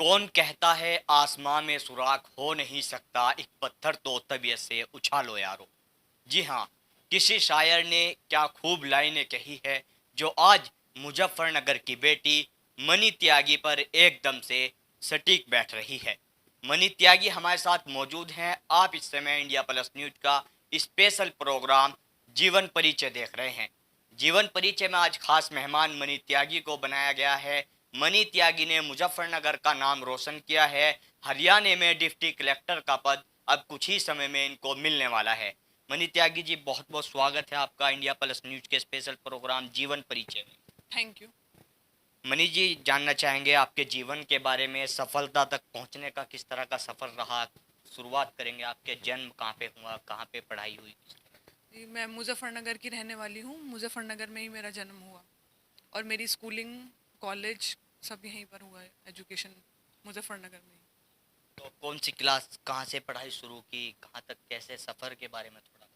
कौन कहता है आसमां में सुराख हो नहीं सकता, एक पत्थर तो तबीयत से उछालो यारो। जी हाँ, किसी शायर ने क्या खूब लाइनें कही है जो आज मुजफ्फरनगर की बेटी मनी त्यागी पर एकदम से सटीक बैठ रही है। मनी त्यागी हमारे साथ मौजूद हैं। आप इस समय इंडिया प्लस न्यूज का स्पेशल प्रोग्राम जीवन परिचय देख रहे हैं। जीवन परिचय में आज खास मेहमान मनी त्यागी को बनाया गया है। मनी त्यागी ने मुजफ्फरनगर का नाम रोशन किया है। हरियाणा में डिप्टी कलेक्टर का पद अब कुछ ही समय में इनको मिलने वाला है। मनी त्यागी जी, बहुत बहुत स्वागत है आपका इंडिया प्लस न्यूज के स्पेशल प्रोग्राम जीवन परिचय में। Thank you. मनी जी, जानना चाहेंगे आपके जीवन के बारे में, सफलता तक पहुंचने का किस तरह का सफर रहा। शुरुआत करेंगे, आपके जन्म कहाँ पे हुआ, कहाँ पे पढ़ाई हुई। जी, मैं मुजफ्फरनगर की रहने वाली हूँ। मुजफ्फरनगर में ही मेरा जन्म हुआ और मेरी स्कूलिंग, कॉलेज सब यहीं पर हुआ है। एजुकेशन मुजफ्फरनगर में ही। तो कौन सी क्लास, कहाँ से पढ़ाई शुरू की, कहाँ तक, कैसे सफर के बारे में थोड़ा।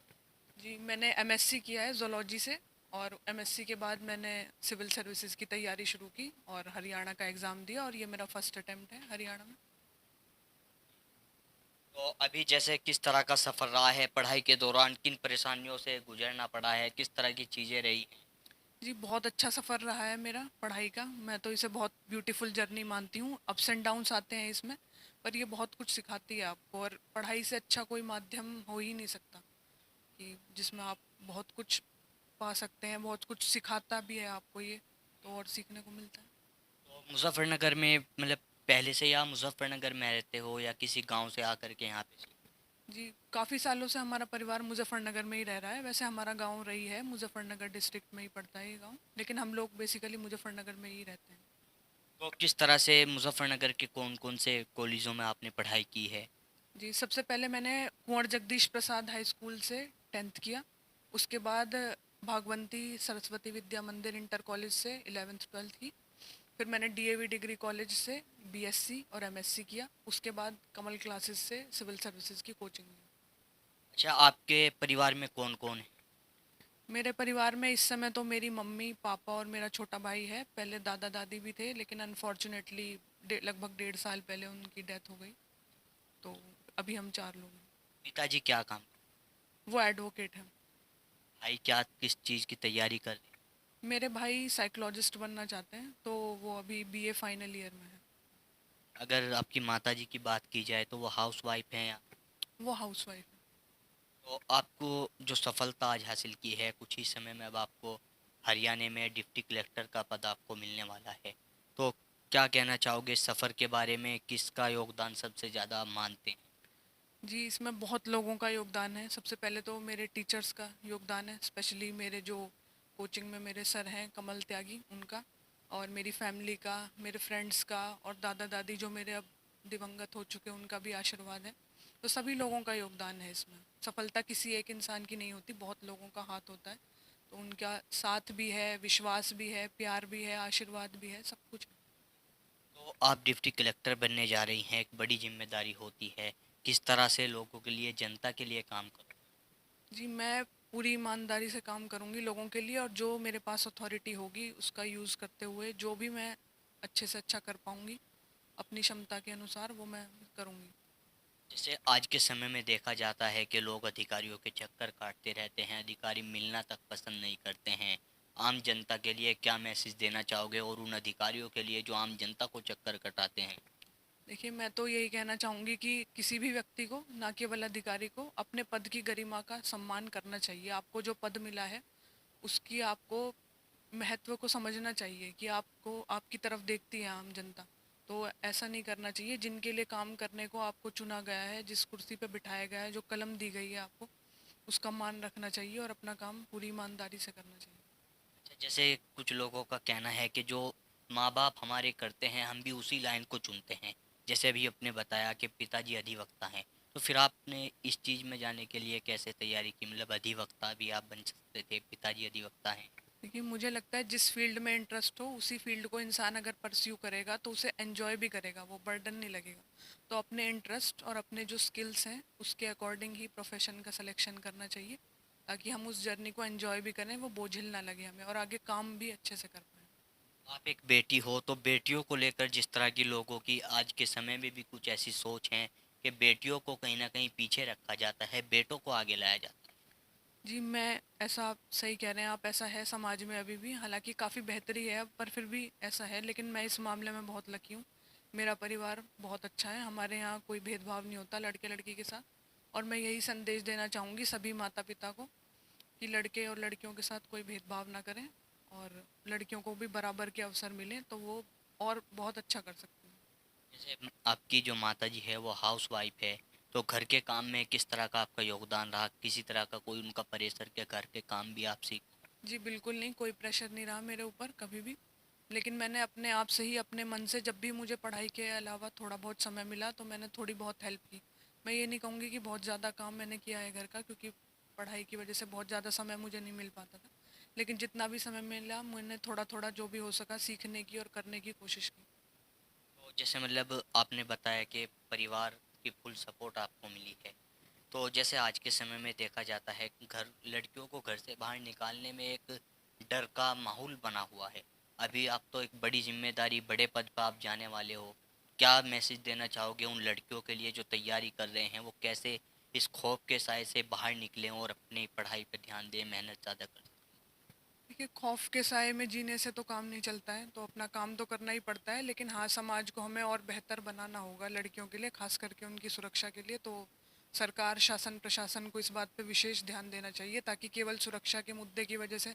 जी, मैंने एमएससी किया है ज़ूलॉजी से। और एमएससी के बाद मैंने सिविल सर्विसेज की तैयारी शुरू की और हरियाणा का एग्ज़ाम दिया और ये मेरा फर्स्ट अटेम्प्ट है हरियाणा में। तो अभी जैसे किस तरह का सफर रहा है, पढ़ाई के दौरान किन परेशानियों से गुजरना पड़ा है, किस तरह की चीजें रही। जी, बहुत अच्छा सफ़र रहा है मेरा पढ़ाई का। मैं तो इसे बहुत ब्यूटीफुल जर्नी मानती हूँ। अप्स एंड डाउन्स आते हैं इसमें, पर ये बहुत कुछ सिखाती है आपको। और पढ़ाई से अच्छा कोई माध्यम हो ही नहीं सकता कि जिसमें आप बहुत कुछ पा सकते हैं। बहुत कुछ सिखाता भी है आपको ये, तो और सीखने को मिलता है। तो मुजफ्फरनगर में मतलब पहले से ही आप मुजफ्फरनगर में रहते हो या किसी गांव से आकर के यहाँ पे। जी, काफ़ी सालों से हमारा परिवार मुजफ्फरनगर में ही रह रहा है। वैसे हमारा गांव रही है, मुजफ्फरनगर डिस्ट्रिक्ट में ही पड़ता है ये गांव, लेकिन हम लोग बेसिकली मुजफ्फरनगर में ही रहते हैं। तो किस तरह से मुजफ्फरनगर के कौन कौन से कॉलेजों में आपने पढ़ाई की है। जी, सबसे पहले मैंने कुंवर जगदीश प्रसाद हाई स्कूल से 10th किया। उसके बाद भागवंती सरस्वती विद्या मंदिर इंटर कॉलेज से 11th 12th की। फिर मैंने डीएवी डिग्री कॉलेज से बीएससी और एमएससी किया। उसके बाद कमल क्लासेस से सिविल सर्विसेज की कोचिंग ली। अच्छा, आपके परिवार में कौन कौन है। मेरे परिवार में इस समय तो मेरी मम्मी पापा और मेरा छोटा भाई है। पहले दादा दादी भी थे, लेकिन अनफॉर्चुनेटली लगभग 1.5 साल पहले उनकी डेथ हो गई। तो अभी हम 4 लोग हैं। पिताजी क्या काम। वो एडवोकेट हैं। भाई क्या किस चीज़ की तैयारी कर रहे मेरे भाई साइकोलॉजिस्ट बनना चाहते हैं, तो वो अभी बीए फाइनल ईयर में है। हैं। अगर आपकी माताजी की बात की जाए तो वो हाउस वाइफ हैं या। वो हाउसवाइफ है। तो आपको जो सफलता आज हासिल की है, कुछ ही समय में अब आपको हरियाणा में डिप्टी कलेक्टर का पद आपको मिलने वाला है। तो क्या कहना चाहोगे इस सफ़र के बारे में, किसका योगदान सबसे ज़्यादा आप मानते हैं। जी, इसमें बहुत लोगों का योगदान है। सबसे पहले तो मेरे टीचर्स का योगदान है, स्पेशली मेरे जो कोचिंग में मेरे सर हैं कमल त्यागी, उनका। और मेरी फैमिली का, मेरे फ्रेंड्स का, और दादा दादी जो मेरे अब दिवंगत हो चुके हैं उनका भी आशीर्वाद है। तो सभी लोगों का योगदान है इसमें। सफलता किसी एक इंसान की नहीं होती, बहुत लोगों का हाथ होता है। तो उनका साथ भी है, विश्वास भी है, प्यार भी है, आशीर्वाद भी है, सब कुछ है। तो आप डिप्टी कलेक्टर बनने जा रही हैं, एक बड़ी जिम्मेदारी होती है। किस तरह से लोगों के लिए, जनता के लिए काम करो। जी, मैं पूरी ईमानदारी से काम करूँगी लोगों के लिए, और जो मेरे पास अथॉरिटी होगी उसका यूज़ करते हुए जो भी मैं अच्छे से अच्छा कर पाऊँगी अपनी क्षमता के अनुसार, वो मैं करूँगी। जैसे आज के समय में देखा जाता है कि लोग अधिकारियों के चक्कर काटते रहते हैं, अधिकारी मिलना तक पसंद नहीं करते हैं। आम जनता के लिए क्या मैसेज देना चाहोगे, और उन अधिकारियों के लिए जो आम जनता को चक्कर कटाते हैं। देखिए, मैं तो यही कहना चाहूँगी कि किसी भी व्यक्ति को, ना केवल अधिकारी को, अपने पद की गरिमा का सम्मान करना चाहिए। आपको जो पद मिला है उसकी आपको महत्व को समझना चाहिए कि आपको, आपकी तरफ देखती है आम जनता। तो ऐसा नहीं करना चाहिए। जिनके लिए काम करने को आपको चुना गया है, जिस कुर्सी पे बिठाया गया है, जो कलम दी गई है आपको, उसका मान रखना चाहिए और अपना काम पूरी ईमानदारी से करना चाहिए। अच्छा, जैसे कुछ लोगों का कहना है कि जो माँ बाप हमारे करते हैं, हम भी उसी लाइन को चुनते हैं। जैसे अभी आपने बताया कि पिताजी अधिवक्ता हैं, तो फिर आपने इस चीज़ में जाने के लिए कैसे तैयारी की, मतलब अधिवक्ता भी आप बन सकते थे, पिताजी अधिवक्ता हैं। देखिए, मुझे लगता है जिस फील्ड में इंटरेस्ट हो उसी फील्ड को इंसान अगर परस्यू करेगा तो उसे एंजॉय भी करेगा, वो बर्डन नहीं लगेगा। तो अपने इंटरेस्ट और अपने जो स्किल्स हैं उसके अकॉर्डिंग ही प्रोफेशन का सिलेक्शन करना चाहिए, ताकि हम उस जर्नी को एंजॉय भी करें, वो बोझिल ना लगे हमें, और आगे काम भी अच्छे से कर पाएँ। आप एक बेटी हो तो बेटियों को लेकर जिस तरह की लोगों की आज के समय में भी कुछ ऐसी सोच है कि बेटियों को कहीं ना कहीं पीछे रखा जाता है, बेटों को आगे लाया जाता जी, मैं ऐसा आप सही कह रहे हैं आप, ऐसा है समाज में अभी भी, हालाँकि काफ़ी बेहतरी है अब, पर फिर भी ऐसा है। लेकिन मैं इस मामले में बहुत लकी हूँ। मेरा परिवार बहुत अच्छा है, हमारे यहाँ कोई भेदभाव नहीं होता लड़के-लड़की के साथ। और मैं यही संदेश देना चाहूँगी सभी माता-पिता को कि लड़के और लड़कियों के साथ कोई भेदभाव ना करें, और लड़कियों को भी बराबर के अवसर मिलें, तो वो और बहुत अच्छा कर सकती हैं। है। जैसे आपकी जो माता जी है वो हाउस वाइफ है, तो घर के काम में किस तरह का आपका योगदान रहा, किसी तरह का कोई उनका प्रेशर के घर के काम भी आप सीख? जी, बिल्कुल नहीं, कोई प्रेशर नहीं रहा मेरे ऊपर कभी भी। लेकिन मैंने अपने आप से ही, अपने मन से, जब भी मुझे पढ़ाई के अलावा थोड़ा बहुत समय मिला तो मैंने थोड़ी बहुत हेल्प की। मैं ये नहीं कहूँगी कि बहुत ज़्यादा काम मैंने किया है घर का, क्योंकि पढ़ाई की वजह से बहुत ज़्यादा समय मुझे नहीं मिल पाता था। लेकिन जितना भी समय मिला मैंने थोड़ा-थोड़ा जो भी हो सका सीखने की और करने की कोशिश की। तो जैसे मतलब आपने बताया कि परिवार की फुल सपोर्ट आपको मिली है, तो जैसे आज के समय में देखा जाता है कि घर लड़कियों को घर से बाहर निकालने में एक डर का माहौल बना हुआ है। अभी आप तो एक बड़ी जिम्मेदारी, बड़े पद पर आप जाने वाले हो। क्या मैसेज देना चाहोगे उन लड़कियों के लिए जो तैयारी कर रहे हैं, वो कैसे इस खौफ के साए से बाहर निकलें और अपनी पढ़ाई पर ध्यान दें, मेहनत ज़्यादा करें? देखिए, खौफ के साए में जीने से तो काम नहीं चलता है, तो अपना काम तो करना ही पड़ता है। लेकिन हाँ, समाज को हमें और बेहतर बनाना होगा लड़कियों के लिए, खास करके उनकी सुरक्षा के लिए। तो सरकार, शासन, प्रशासन को इस बात पे विशेष ध्यान देना चाहिए, ताकि केवल सुरक्षा के मुद्दे की वजह से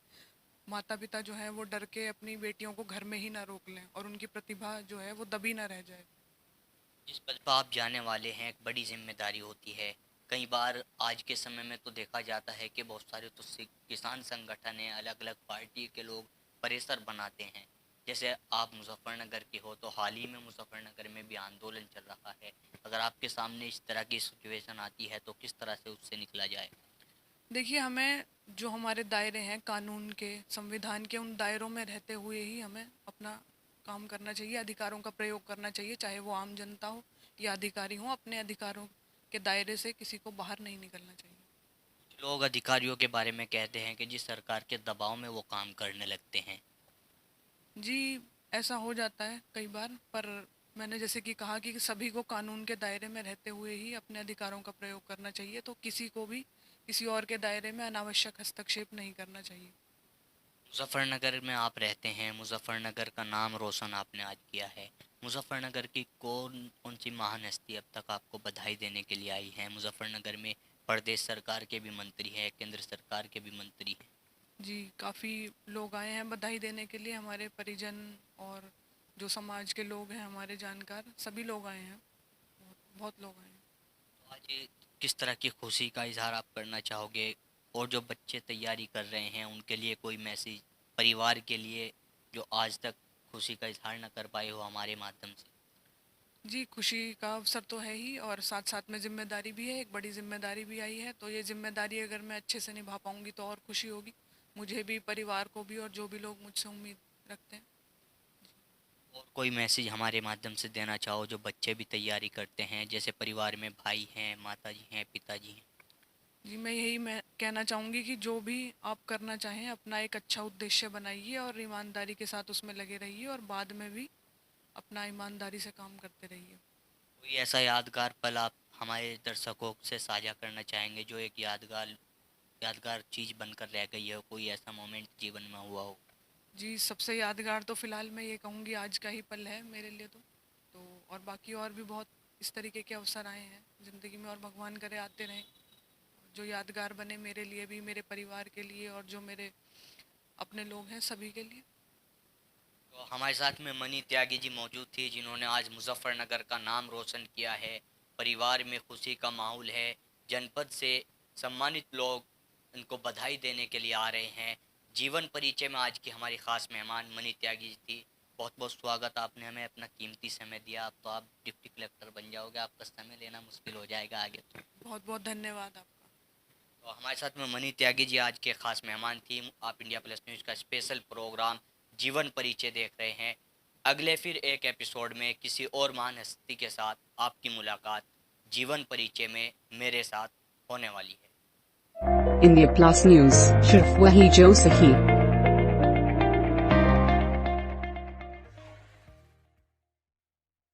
माता पिता जो है वो डर के अपनी बेटियों को घर में ही ना रोक लें, और उनकी प्रतिभा जो है वो दबी ना रह जाए। जिस पद पर आप जाने वाले हैं एक बड़ी जिम्मेदारी होती है। कई बार आज के समय में तो देखा जाता है कि बहुत सारे तो किसान संगठन हैं, अलग अलग पार्टी के लोग प्रेशर बनाते हैं। जैसे आप मुजफ्फरनगर के हो, तो हाल ही में मुजफ्फरनगर में भी आंदोलन चल रहा है। अगर आपके सामने इस तरह की सिचुएशन आती है तो किस तरह से उससे निकला जाए? देखिए, हमें जो हमारे दायरे हैं कानून के, संविधान के, उन दायरों में रहते हुए ही हमें अपना काम करना चाहिए, अधिकारों का प्रयोग करना चाहिए, चाहे वो आम जनता हो या अधिकारी हो। अपने अधिकारों के दायरे से किसी को बाहर नहीं निकलना चाहिए। लोग अधिकारियों के बारे में कहते हैं कि जिस सरकार के दबाव में वो काम करने लगते हैं। जी, ऐसा हो जाता है कई बार, पर मैंने जैसे कि कहा कि सभी को कानून के दायरे में रहते हुए ही अपने अधिकारों का प्रयोग करना चाहिए, तो किसी को भी किसी और के दायरे में अनावश्यक हस्तक्षेप नहीं करना चाहिए। मुजफ्फरनगर में आप रहते हैं, मुजफ्फरनगर का नाम रोशन आपने आज किया है। मुजफ्फरनगर की कौन कौन सी महान हस्ती अब तक आपको बधाई देने के लिए आई है? मुजफ्फरनगर में प्रदेश सरकार के भी मंत्री हैं, केंद्र सरकार के भी मंत्री हैं। जी, काफ़ी लोग आए हैं बधाई देने के लिए, हमारे परिजन और जो समाज के लोग हैं, हमारे जानकार, सभी लोग आए हैं, बहुत बहुत लोग आए हैं। तो आज किस तरह की खुशी का इजहार आप करना चाहोगे, और जो बच्चे तैयारी कर रहे हैं उनके लिए कोई मैसेज, परिवार के लिए जो आज तक खुशी का इजहार न कर पाए हो हमारे माध्यम से? जी, खुशी का अवसर तो है ही, और साथ साथ में जिम्मेदारी भी है, एक बड़ी जिम्मेदारी भी आई है। तो ये जिम्मेदारी अगर मैं अच्छे से निभा पाऊंगी तो और खुशी होगी, मुझे भी, परिवार को भी, और जो भी लोग मुझसे उम्मीद रखते हैं। और कोई मैसेज हमारे माध्यम से देना चाहो जो बच्चे भी तैयारी करते हैं, जैसे परिवार में भाई हैं, माताजी हैं, पिताजी हैं? जी, मैं कहना चाहूँगी कि जो भी आप करना चाहें, अपना एक अच्छा उद्देश्य बनाइए और ईमानदारी के साथ उसमें लगे रहिए, और बाद में भी अपना ईमानदारी से काम करते रहिए। कोई ऐसा यादगार पल आप हमारे दर्शकों से साझा करना चाहेंगे जो एक यादगार यादगार चीज़ बनकर रह गई है, कोई ऐसा मोमेंट जीवन में हुआ हो? जी, सबसे यादगार तो फ़िलहाल मैं ये कहूँगी आज का ही पल है मेरे लिए तो और बाकी और भी बहुत इस तरीके के अवसर आए हैं ज़िंदगी में, और भगवान करे आते रहें, जो यादगार बने मेरे लिए भी, मेरे परिवार के लिए, और जो मेरे अपने लोग हैं सभी के लिए। तो हमारे साथ में मनी त्यागी जी मौजूद थी, जिन्होंने आज मुजफ्फरनगर का नाम रोशन किया है। परिवार में खुशी का माहौल है। जनपद से सम्मानित लोग इनको बधाई देने के लिए आ रहे हैं। जीवन परिचय में आज की हमारी खास मेहमान मनी त्यागी जी थी। बहुत बहुत स्वागत, आपने हमें अपना कीमती समय दिया। अब तो आप डिप्टी कलेक्टर बन जाओगे, आपका समय लेना मुश्किल हो जाएगा आगे तो। बहुत बहुत धन्यवाद आपका। तो हमारे साथ में मनी त्यागी जी आज के खास मेहमान थी। आप इंडिया प्लस न्यूज़ का स्पेशल प्रोग्राम जीवन परिचय देख रहे हैं। अगले फिर एक एपिसोड में किसी और महान हस्ती के साथ आपकी मुलाकात जीवन परिचय में मेरे साथ होने वाली है। इंडिया प्लस न्यूज, सिर्फ वही जो सही।